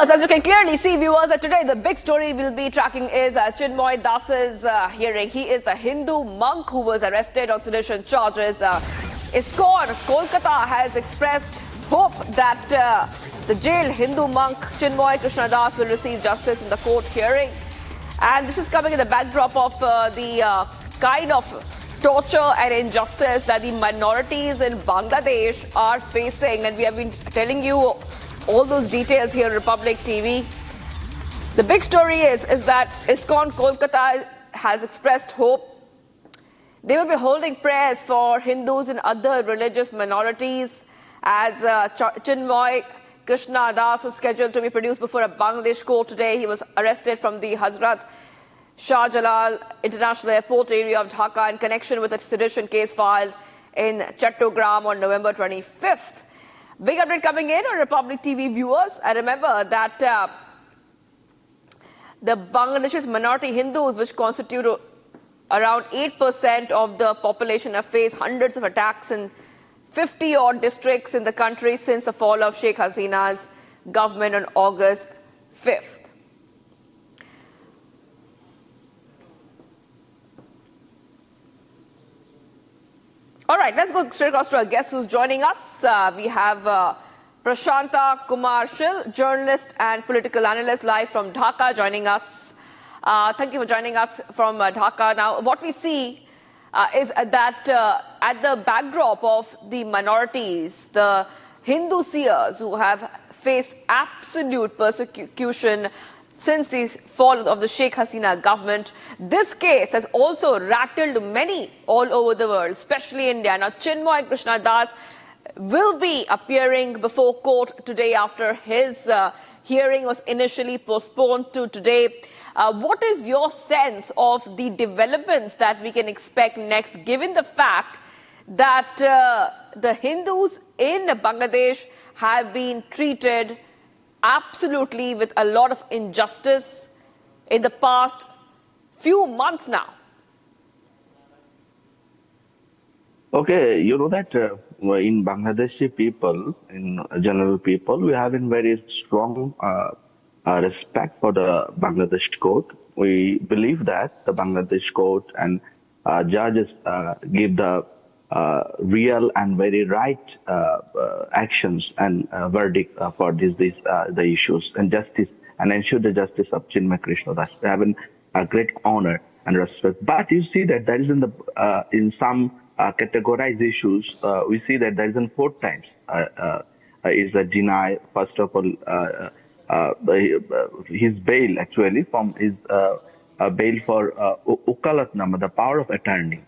Viewers, as you can clearly see, viewers, that today the big story we'll be tracking is Chinmoy Das's hearing. He is the Hindu monk who was arrested on sedition charges. ISKCON Kolkata has expressed hope that the jailed Hindu monk Chinmoy Krishna Das will receive justice in the court hearing. And this is coming in the backdrop of the kind of torture and injustice that the minorities in Bangladesh are facing. And we have been telling you all those details here on Republic TV. The big story is that ISKCON Kolkata has expressed hope. They will be holding prayers for Hindus and other religious minorities as Chinmoy Krishna Das is scheduled to be produced before a Bangladesh court today. He was arrested from the Hazrat Shah Jalal International Airport area of Dhaka in connection with a sedition case filed in Chattogram on November 25th. Big update coming in on Republic TV viewers. I remember that the Bangladesh's minority Hindus, which constitute around 8% of the population, have faced hundreds of attacks in 50-odd districts in the country since the fall of Sheikh Hasina's government on August 5th. All right, let's go straight across to our guest who's joining us. We have Prashanta Kumar Shil, journalist and political analyst, live from Dhaka, joining us. Thank you for joining us from Dhaka. Now, what we see is that at the backdrop of the minorities, the Hindu seers who have faced absolute persecution since the fall of the Sheikh Hasina government, this case has also rattled many all over the world, especially India. Now, Chinmoy Krishna Das will be appearing before court today after his hearing was initially postponed to today. What is your sense of the developments that we can expect next, given the fact that the Hindus in Bangladesh have been treated absolutely with a lot of injustice in the past few months now? Okay, you know that in Bangladeshi people, in general people, we have a very strong respect for the Bangladesh court. We believe that the Bangladesh court and judges give the real and very right actions and verdict for the issues and justice, and ensure the justice of Chinmoy Krishna Das. We have a great honor and respect. But you see that there is in some categorized issues, we see that there is 4 times is a deny. First of all, his bail actually from his bail for ukalatnama, the power of attorney,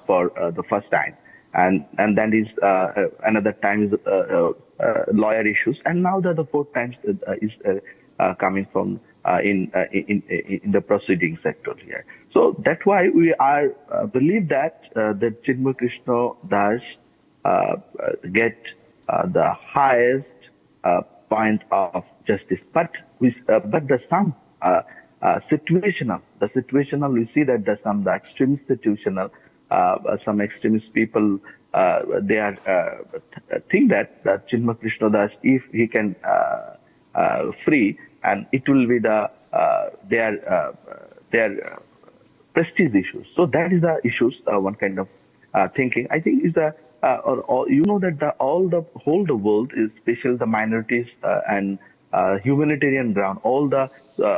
for the first time, and then is another time is lawyer issues, and now the 4th time is coming from in the proceeding sector here. So that's why we are believe that the Chinmoy Krishna Das get the highest point of justice, but the some situational, we see that the extremist situational, some extremist people, they are think that Chinmoy Krishna Das, if he can free, and it will be their prestige issues. So that is the issues. One kind of thinking, I think, is the you know that the whole world, especially the minorities and humanitarian ground, all the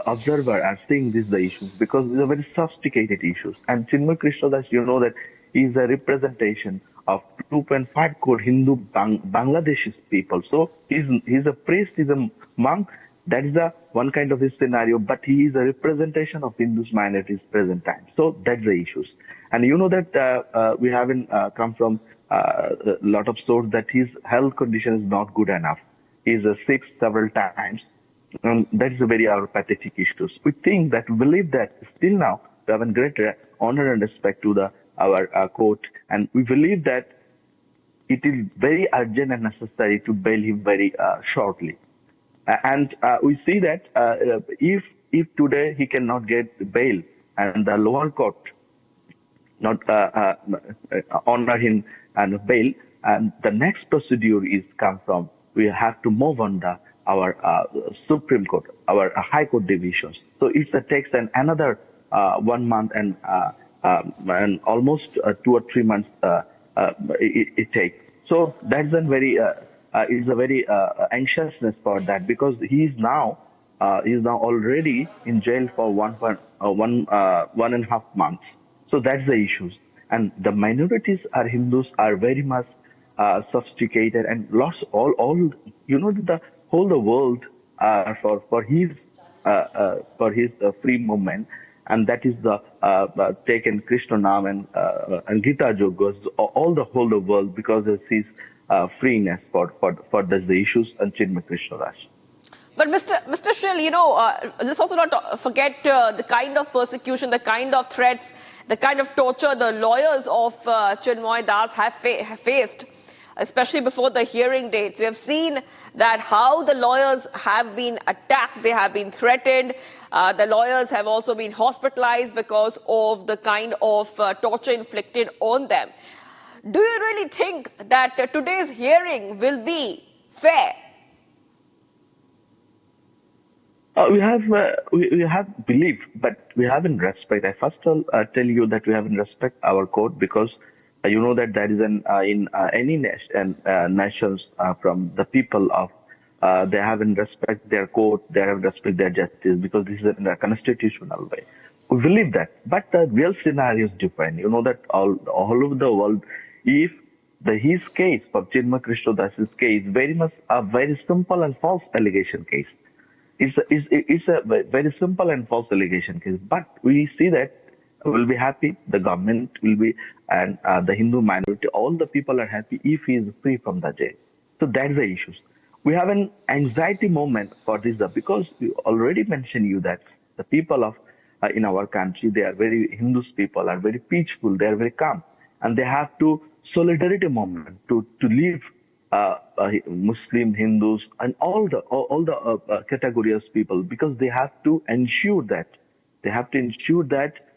observer are seeing the issues, because these are very sophisticated issues. And Chinmoy Krishna Das, you know that is a representation of 2.5 crore Hindu Bangladeshi people. So he's a priest, he's a monk. That is the one kind of his scenario, but he is a representation of Hindus minorities present time. So that's the issues. And you know that we haven't come from a lot of sources that his health condition is not good enough. He's sick several times. That is a very pathetic issues. We think that, we believe that still now we have a great honor and respect to our court, and we believe that it is very urgent and necessary to bail him very shortly. And we see that if today he cannot get bail and the lower court not honor him and bail, and the next procedure is come from, we have to move on the our Supreme Court, our High Court divisions. So it takes another 1 month and almost 2 or 3 months it takes. So that's a very is a very anxiousness for that, because he is now already in jail for 1.5 months. So that's the issues. And the minorities are Hindus are very much sophisticated and lost all the whole the world for his free movement, and that is the taken Krishna Nam and Gita Jogos all the whole the world because of his freeness for the issues and Chinmoy Krishna Das. But Mr. Shill, let's also not forget the kind of persecution, the kind of threats, the kind of torture the lawyers of Chinmoy Das have faced, especially before the hearing dates. We have seen that how the lawyers have been attacked, they have been threatened. The lawyers have also been hospitalized because of the kind of torture inflicted on them. Do you really think that today's hearing will be fair? We have belief, but we haven't respect. I first tell you that we haven't respect our court, because you know that there is in any nations from the people of they haven't respect their court, they haven't respect their justice, because this is in a constitutional way. We believe that, but the real scenario is different. You know that all over the world, if his case for Chinmoy Krishna Das's case very much a very simple and false allegation case. It's a very simple and false allegation case. But we see that we'll be happy, the government will be, and the Hindu minority, all the people are happy if he is free from the jail. So that's the issues. We have an anxiety moment for this, because we already mentioned you that the people of in our country, they are very Hindus people are very peaceful, they are very calm, and they have to solidarity moment to live. Muslim, Hindus, and all the categories people, because they have to ensure that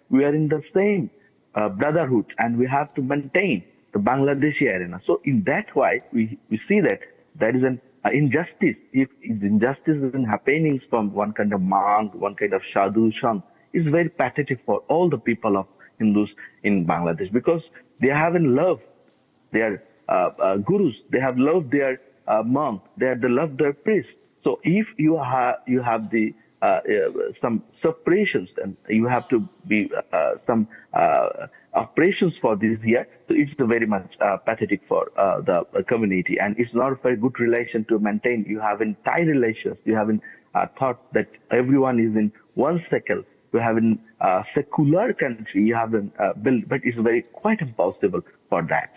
we are in the same brotherhood, and we have to maintain the Bangladeshi arena. So in that way, we see that there is an injustice. If injustice is happening from one kind of monk, one kind of sadhu, it's very pathetic for all the people of Hindus in Bangladesh, because they haven't loved their gurus, they have loved their monk, they loved their priest. So if you have the some separations, and you have to be some operations for this year, so it's very much pathetic for the community, and it's not a very good relation to maintain. You have entire relations, you have thought that everyone is in one circle. You have in a secular country, you have built, but it's very quite impossible for that.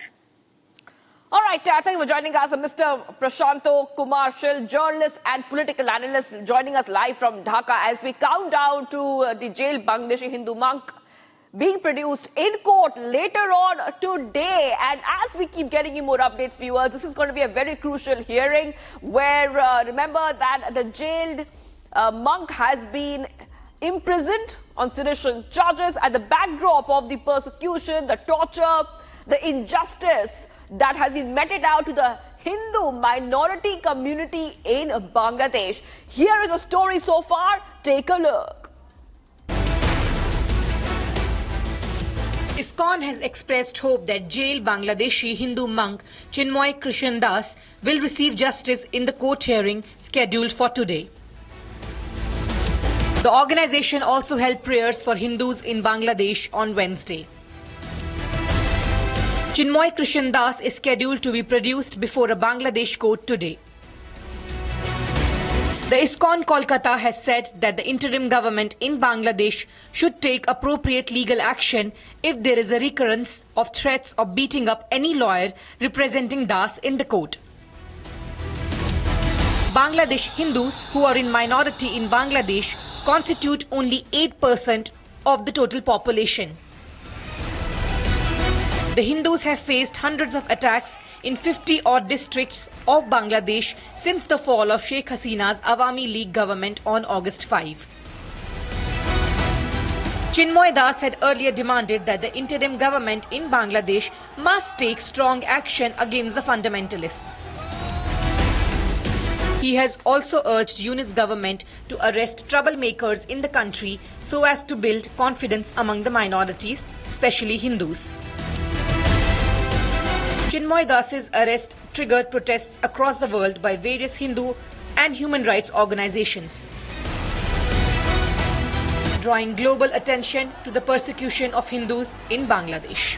All right, thank you for joining us, Mr. Prashanto Kumar Shill, journalist and political analyst, joining us live from Dhaka as we count down to the jailed Bangladeshi Hindu monk being produced in court later on today. And as we keep getting you more updates, viewers, this is going to be a very crucial hearing where, remember that the jailed monk has been imprisoned on sedition charges at the backdrop of the persecution, the torture, the injustice that has been meted out to the Hindu minority community in Bangladesh. Here is a story so far. Take a look. ISKCON has expressed hope that jailed Bangladeshi Hindu monk Chinmoy Krishna Das will receive justice in the court hearing scheduled for today. The organization also held prayers for Hindus in Bangladesh on Wednesday. Chinmoy Krishna Das is scheduled to be produced before a Bangladesh court today. The ISKCON Kolkata has said that the interim government in Bangladesh should take appropriate legal action if there is a recurrence of threats of beating up any lawyer representing Das in the court. Bangladesh Hindus, who are in minority in Bangladesh, constitute only 8% of the total population. The Hindus have faced hundreds of attacks in 50-odd districts of Bangladesh since the fall of Sheikh Hasina's Awami League government on August 5. Chinmoy Das had earlier demanded that the interim government in Bangladesh must take strong action against the fundamentalists. He has also urged UNIS government to arrest troublemakers in the country so as to build confidence among the minorities, especially Hindus. Chinmoy Das's arrest triggered protests across the world by various Hindu and human rights organizations, drawing global attention to the persecution of Hindus in Bangladesh.